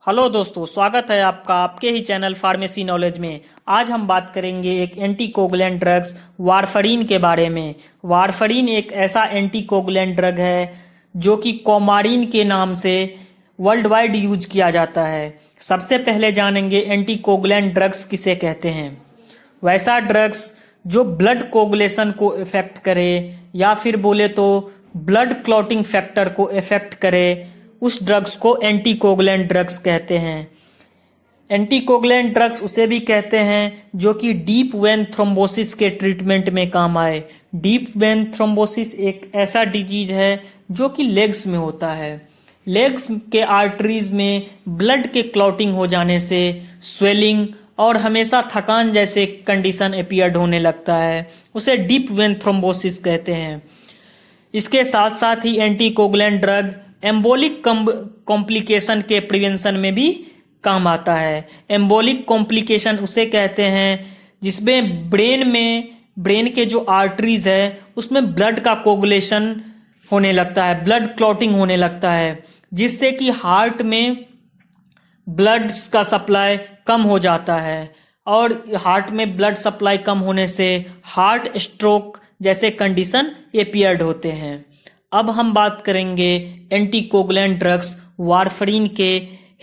Hello दोस्तों, स्वागत है आपका आपके ही चैनल फार्मेसी नॉलेज में। आज हम बात करेंगे एक एंटीकोगुलेंट ड्रग्स वारफरीन के बारे में। वारफरीन एक ऐसा एंटीकोगुलेंट ड्रग है जो कि कोमारीन के नाम से वर्ल्ड वाइड यूज किया जाता है। सबसे पहले जानेंगे एंटीकोगुलेंट ड्रग्स किसे कहते हैं। वैसा ड्रग्स जो ब्लड कोगुलेशन को इफेक्ट करे या फिर बोले तो ब्लड क्लॉटिंग फैक्टर को इफेक्ट करे, उस ड्रग्स को एंटीकोगुलेंट ड्रग्स कहते हैं। एंटीकोगुलेंट ड्रग्स उसे भी कहते हैं जो कि डीप वेन थ्रोम्बोसिस के ट्रीटमेंट में काम आए। डीप वेन थ्रोम्बोसिस एक ऐसा डिजीज है जो कि लेग्स में होता है। लेग्स के आर्टरीज में ब्लड के क्लॉटिंग हो जाने से स्वेलिंग और हमेशा थकान जैसे कंडीशन अपीयर्ड होने लगता है, उसे डीप वेन थ्रोम्बोसिस कहते हैं। इसके साथ साथ ही एंटीकोगुलेंट ड्रग एम्बोलिक कॉम्प्लिकेशन के प्रिवेंशन में भी काम आता है। एम्बोलिक कॉम्प्लिकेशन उसे कहते हैं जिसमें ब्रेन के जो आर्टरीज है उसमें ब्लड का कोगुलेशन होने लगता है, ब्लड क्लॉटिंग होने लगता है, जिससे कि हार्ट में ब्लड का सप्लाई कम हो जाता है और हार्ट में ब्लड सप्लाई कम होने से हार्ट स्ट्रोक जैसे कंडीशन अपीयर्ड होते हैं। अब हम बात करेंगे एंटीकोगुलेंट ड्रग्स वारफरीन के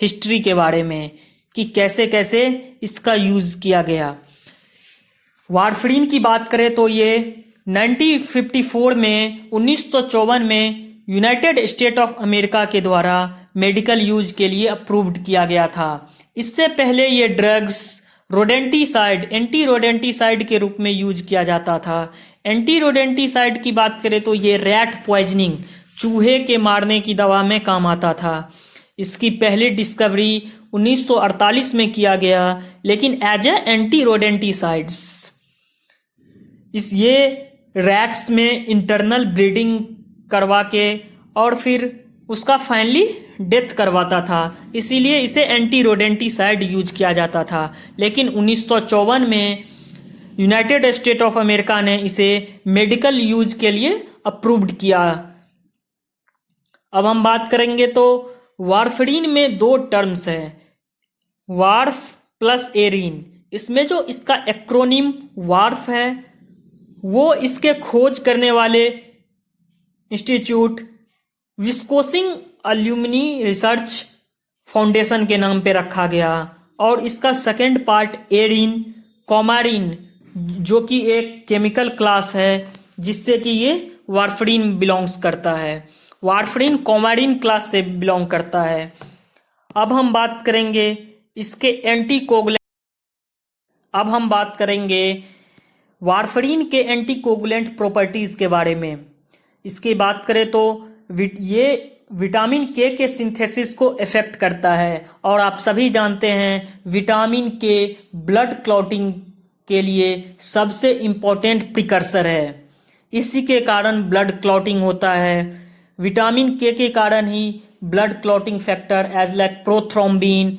हिस्ट्री के बारे में कि कैसे कैसे इसका यूज किया गया। वारफरीन की बात करें तो ये 1954 में यूनाइटेड स्टेट ऑफ अमेरिका के द्वारा मेडिकल यूज के लिए अप्रूव्ड किया गया था। इससे पहले ये ड्रग्स एंटी रोडेंटिसाइड के रूप में यूज किया जाता था। एंटी रोडेंटिसाइड की बात करें तो ये रैट पॉइजनिंग, चूहे के मारने की दवा में काम आता था। इसकी पहली डिस्कवरी 1948 में किया गया, लेकिन एज ए एंटी रोडेंटिसाइड्स ये रैट्स में इंटरनल ब्लीडिंग करवा के और फिर उसका फाइनली डेथ करवाता था, इसीलिए इसे एंटी रोडेंटिसाइड यूज किया जाता था। लेकिन 1954 में यूनाइटेड स्टेट ऑफ अमेरिका ने इसे मेडिकल यूज के लिए अप्रूव्ड किया। अब हम बात करेंगे तो वारफरीन में दो टर्म्स है, वार्फ प्लस एरीन। इसमें जो इसका एक्रोनिम वार्फ है वो इसके खोज करने वाले इंस्टीट्यूट विस्कोसिंग एल्यूमिनी रिसर्च फाउंडेशन के नाम पे रखा गया, और इसका सेकेंड पार्ट एरीन कोमारीन जो कि एक केमिकल क्लास है जिससे कि ये वारफरीन बिलोंग्स करता है। वारफरीन कोमारीन क्लास से बिलोंग करता है। अब हम बात करेंगे इसके अब हम बात करेंगे वारफरीन के एंटीकोगुलेंट प्रॉपर्टीज के बारे में। इसकी बात करें तो ये विटामिन के सिंथेसिस को इफेक्ट करता है, और आप सभी जानते हैं विटामिन के ब्लड क्लॉटिंग के लिए सबसे इम्पोर्टेंट प्रिकर्सर है। इसी के कारण ब्लड क्लॉटिंग होता है। विटामिन के कारण ही blood clotting factor as like prothrombin,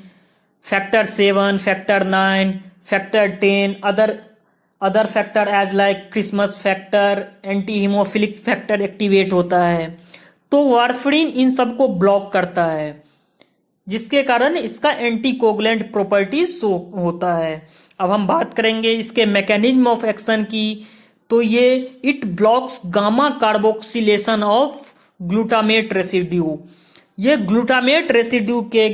factor 7, factor 9, factor 10, other factor as like Christmas factor, anti haemophilic factor activate होता है। तो वारफरीन इन सबको ब्लॉक करता है, जिसके कारण इसका एंटीकोगुलेंट प्रॉपर्टीज होता है। अब हम बात करेंगे इसके मैकेनिज्म ऑफ एक्शन की, तो ये it blocks gamma carboxylation of glutamate residue. ये ग्लूटामेट रेसिड्यू के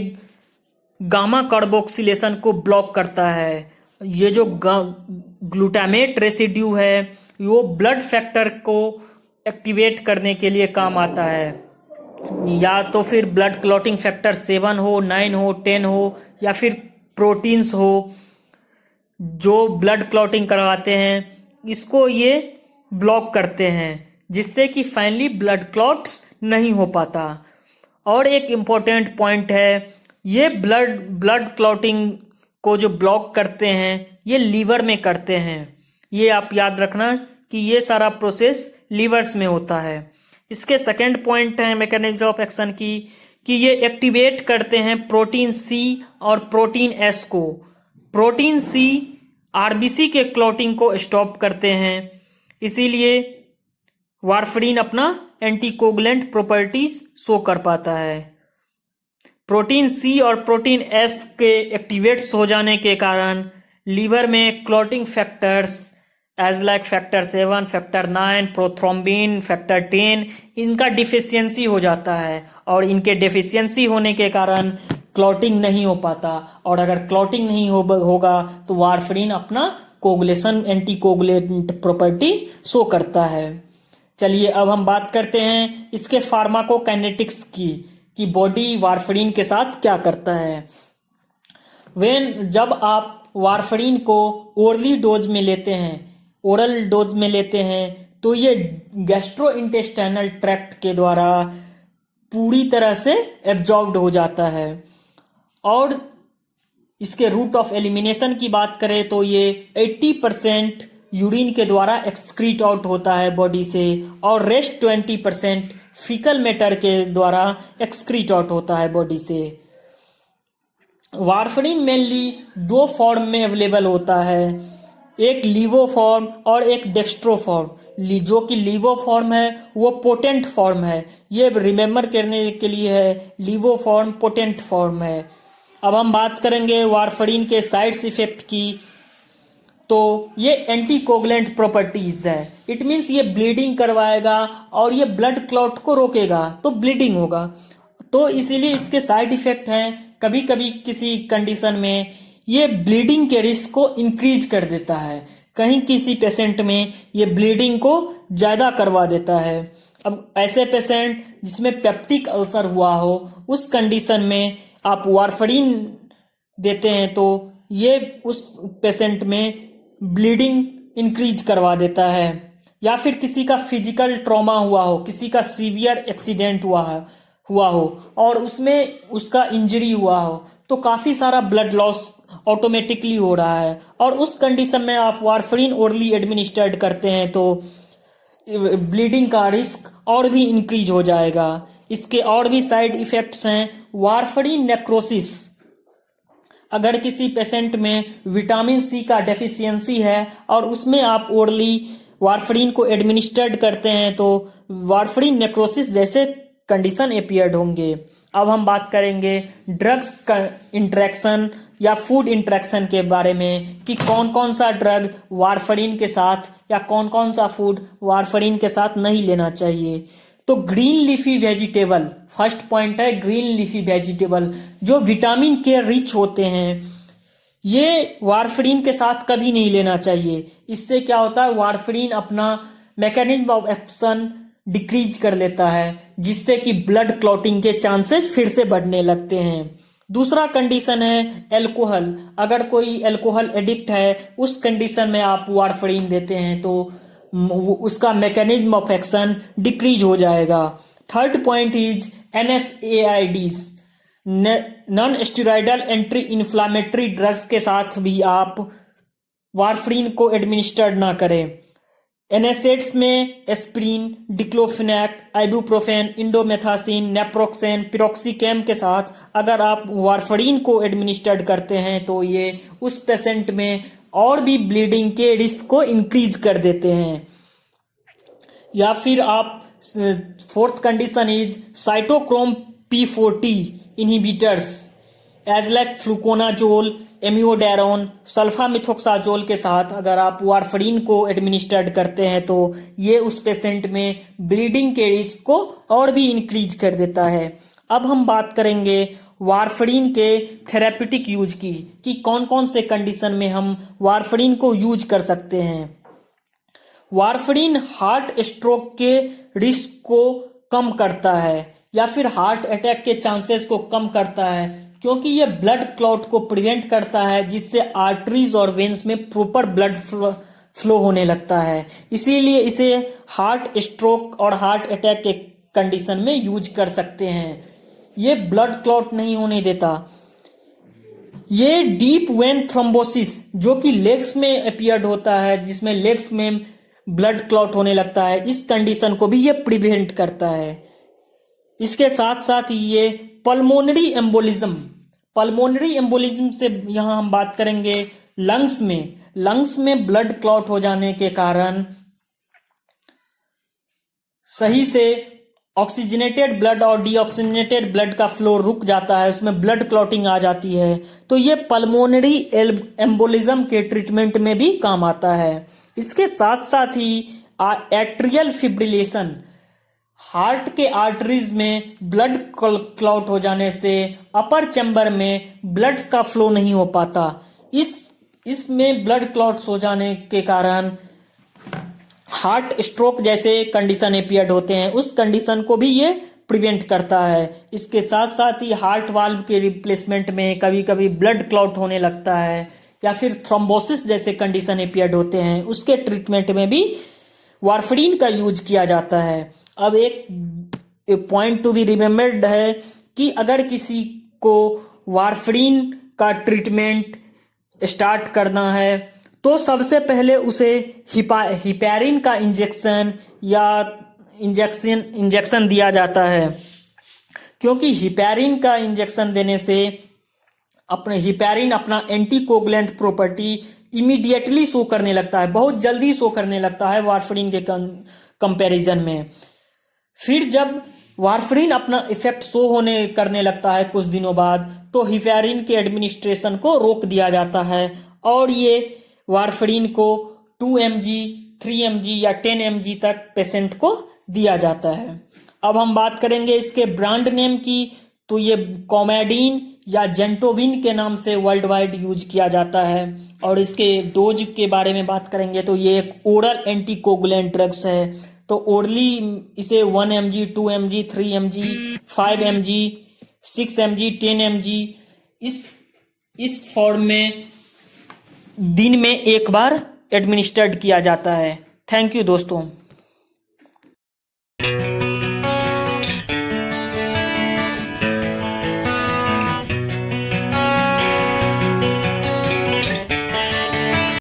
गामा कार्बोक्सिलेशन को ब्लॉक करता है। ये जो ग्लूटामेट रेसिड्यू है वो ब्लड फैक्टर को एक्टिवेट करने के लिए काम आता है, या तो फिर ब्लड क्लॉटिंग फैक्टर 7 हो, 9 हो, 10 हो, या फिर प्रोटीन्स हो जो ब्लड क्लॉटिंग करवाते हैं, इसको ये ब्लॉक करते हैं, जिससे कि फाइनली ब्लड क्लॉट्स नहीं हो पाता। और एक इम्पोर्टेंट पॉइंट है, ये ब्लड क्लॉटिंग को जो ब्लॉक करते हैं ये लीवर में करते हैं। ये आप याद रखना कि ये सारा प्रोसेस लीवर्स में होता है। इसके सेकेंड पॉइंट है मैकेनिज्म ऑफ एक्शन की, कि ये एक्टिवेट करते हैं प्रोटीन सी और प्रोटीन एस को। प्रोटीन सी आरबीसी के क्लॉटिंग को स्टॉप करते हैं, इसीलिए वारफरीन अपना एंटीकोगुलेंट प्रॉपर्टीज शो कर पाता है। प्रोटीन सी और प्रोटीन एस के एक्टिवेट्स हो जाने के कारण लीवर में clotting factors as like factor 7, factor 9, prothrombin, factor 10 इनका डिफिशियंसी हो जाता है और इनके डिफिशियंसी होने के कारण क्लॉटिंग नहीं हो पाता। और अगर क्लॉटिंग नहीं होगा तो वारफरीन अपना coagulation anti coagulant property show करता है। चलिए अब हम बात करते हैं इसके फार्माकोकाइनेटिक्स की कि बॉडी वारफरीन के साथ क्या करता है। जब आप वारफरीन को ओरली डोज में लेते हैं, ओरल डोज में लेते हैं, तो ये गैस्ट्रोइंटेस्टाइनल ट्रैक्ट के द्वारा पूरी तरह से एब्जॉर्ब्ड हो जाता है। और इसके रूट ऑफ एलिमिनेशन की बात करें तो ये 80% यूरिन के द्वारा एक्सक्रीट आउट होता है बॉडी से और रेस्ट 20% फीकल मैटर के द्वारा एक्सक्रीट आउट होता है बॉडी से। वारफरीन मेनली दो फॉर्म में अवेलेबल होता है, एक लीवो फॉर्म और एक डेक्स्ट्रो फॉर्म। जो कि लीवो फॉर्म है वो पोटेंट फॉर्म है, ये रिमेम्बर करने के लिए है, लीवो फॉर्म पोटेंट फॉर्म है। अब हम बात करेंगे वारफरीन के साइड्स इफेक्ट की, तो ये एंटीकोगुलेंट प्रॉपर्टीज है। इट मीन्स ये ब्लीडिंग करवाएगा और ये ब्लड क्लॉट को रोकेगा तो ब्लीडिंग होगा, तो इसीलिए इसके साइड इफेक्ट हैं। कभी कभी किसी कंडीशन में ये ब्लीडिंग के रिस्क को इंक्रीज कर देता है, कहीं किसी पेशेंट में ये ब्लीडिंग को ज़्यादा करवा देता है। अब ऐसे पेशेंट जिसमें पेप्टिक अल्सर हुआ हो उस कंडीशन में आप वारफरीन देते हैं तो ये उस पेशेंट में ब्लीडिंग इंक्रीज करवा देता है। या फिर किसी का फिजिकल ट्रॉमा हुआ हो, किसी का सीवियर एक्सीडेंट हुआ हो और उसमें उसका इंजरी हुआ हो तो काफ़ी सारा ब्लड लॉस ऑटोमेटिकली हो रहा है और उस कंडीशन में आप वारफरीन ओरली एडमिनिस्टर्ड करते हैं तो ब्लीडिंग का रिस्क और भी इंक्रीज हो जाएगा। इसके और भी साइड इफेक्ट्स हैं। वारफरीन नेक्रोसिस, अगर किसी पेशेंट में विटामिन सी का डेफिशिएंसी है और उसमें आप ओरली वारफरीन को एडमिनिस्टर्ड करते हैं तो वारफरीन नेक्रोसिस जैसे कंडीशन अपीयर्ड होंगे। अब हम बात करेंगे ड्रग्स का इंटरेक्शन या फूड इंटरेक्शन के बारे में कि कौन कौन सा ड्रग वारफरीन के साथ या कौन कौन सा फूड वारफरीन के साथ नहीं लेना चाहिए। तो green leafy vegetable, first point है ग्रीन लीफी वेजिटेबल जो विटामिन के रिच होते हैं, ये वारफरीन के साथ कभी नहीं लेना चाहिए। इससे क्या होता है, वारफरीन अपना मैकेनिज्म ऑफ एक्शन डिक्रीज कर लेता है जिससे कि ब्लड क्लॉटिंग के चांसेस फिर से बढ़ने लगते हैं। दूसरा कंडीशन है एल्कोहल, अगर कोई एल्कोहल एडिक्ट है उस कंडीशन में आप वारफरीन देते हैं तो उसका मैकेनिज्म ऑफ एक्शन डिक्रीज हो जाएगा। Third point is NSAIDs, non steroidal anti inflammatory drugs के साथ भी आप वारफरीन को एडमिनिस्टर्ड ना करें। NSAIDs में aspirin, diclofenac, ibuprofen, indomethacin, naproxen, piroxicam के साथ अगर आप वारफरीन को एडमिनिस्टर्ड करते हैं तो ये उस पेशेंट में और भी ब्लीडिंग के रिस्क को इंक्रीज कर देते हैं। या फिर आप fourth condition is cytochrome P40 inhibitors as like fluconazole, amiodarone, sulfamethoxazole के साथ अगर आप वारफरीन को एडमिनिस्टर्ड करते हैं तो ये उस पेशेंट में ब्लीडिंग के रिस्क को और भी इंक्रीज कर देता है। अब हम बात करेंगे वारफरीन के थेरेप्यूटिक यूज की कि कौन कौन से कंडीशन में हम वारफरीन को यूज कर सकते हैं। वारफरीन हार्ट स्ट्रोक के रिस्क को कम करता है या फिर हार्ट अटैक के चांसेस को कम करता है क्योंकि ये ब्लड क्लॉट को प्रिवेंट करता है जिससे आर्टरीज और वेन्स में प्रॉपर ब्लड फ्लो होने लगता है। इसीलिए इसे हार्ट स्ट्रोक और हार्ट अटैक के कंडीशन में यूज कर सकते हैं। ये ब्लड क्लॉट नहीं होने देता। ये डीप वेन थ्रोम्बोसिस जो कि लेग्स में अपीयर्ड होता है जिसमें लेग्स में ब्लड क्लॉट होने लगता है, इस कंडीशन को भी ये प्रिवेंट करता है। इसके साथ साथ ये पल्मोनरी एम्बोलिज्म से यहाँ हम बात करेंगे लंग्स में ब्लड क्लॉट हो जाने के कारण सही से ऑक्सीजनेटेड ब्लड और डीऑक्सीजनेटेड ब्लड का फ्लो रुक जाता है, उसमें ब्लड क्लॉटिंग आ जाती है, तो ये पल्मोनरी एम्बोलिज्म के ट्रीटमेंट में भी काम आता है। इसके साथ साथ ही एट्रियल फिब्रिलेशन, हार्ट के आर्टरीज में ब्लड क्लॉट हो जाने से अपर चैम्बर में ब्लड का फ्लो नहीं हो पाता। इसमें ब्लड क्लॉट्स हो जाने के कारण हार्ट स्ट्रोक जैसे कंडीशन एपियर्ड होते हैं, उस कंडीशन को भी ये प्रिवेंट करता है। इसके साथ साथ ही हार्ट वाल्व के रिप्लेसमेंट में कभी कभी ब्लड क्लॉट होने लगता है, या फिर थ्रोम्बोसिस जैसे कंडीशन एपियर्ड होते हैं, उसके ट्रीटमेंट में भी वारफरीन का यूज किया जाता है। अब एक पॉइंट टू बी रिमेम्बर्ड है कि अगर किसी को वारफरीन का ट्रीटमेंट स्टार्ट करना है तो सबसे पहले उसे हिपैरिन का इंजेक्शन दिया जाता है, क्योंकि हिपैरिन का इंजेक्शन देने से हिपैरिन अपना एंटीकोगुलेंट प्रॉपर्टी इमीडिएटली शो करने लगता है, बहुत जल्दी शो करने लगता है वारफरीन के कंपैरिजन में। फिर जब वारफरीन अपना इफेक्ट शो करने लगता है कुछ दिनों बाद, तो हिपैरिन के एडमिनिस्ट्रेशन को रोक दिया जाता है और ये वारफरीन को 2 mg, 3 mg या 10 mg तक पेशेंट को दिया जाता है। अब हम बात करेंगे इसके ब्रांड नेम की, तो ये कॉमेडीन या जेंटोबिन के नाम से वर्ल्ड वाइड यूज किया जाता है। और इसके डोज के बारे में बात करेंगे तो ये एक ओरल एंटीकोगुलेंट ड्रग्स है, तो ओरली इसे 1 mg, 2 mg, 3 mg, 5 mg, 6 mg, 10 mg इस फॉर्म में दिन में एक बार एडमिनिस्टर्ड किया जाता है। थैंक यू दोस्तों।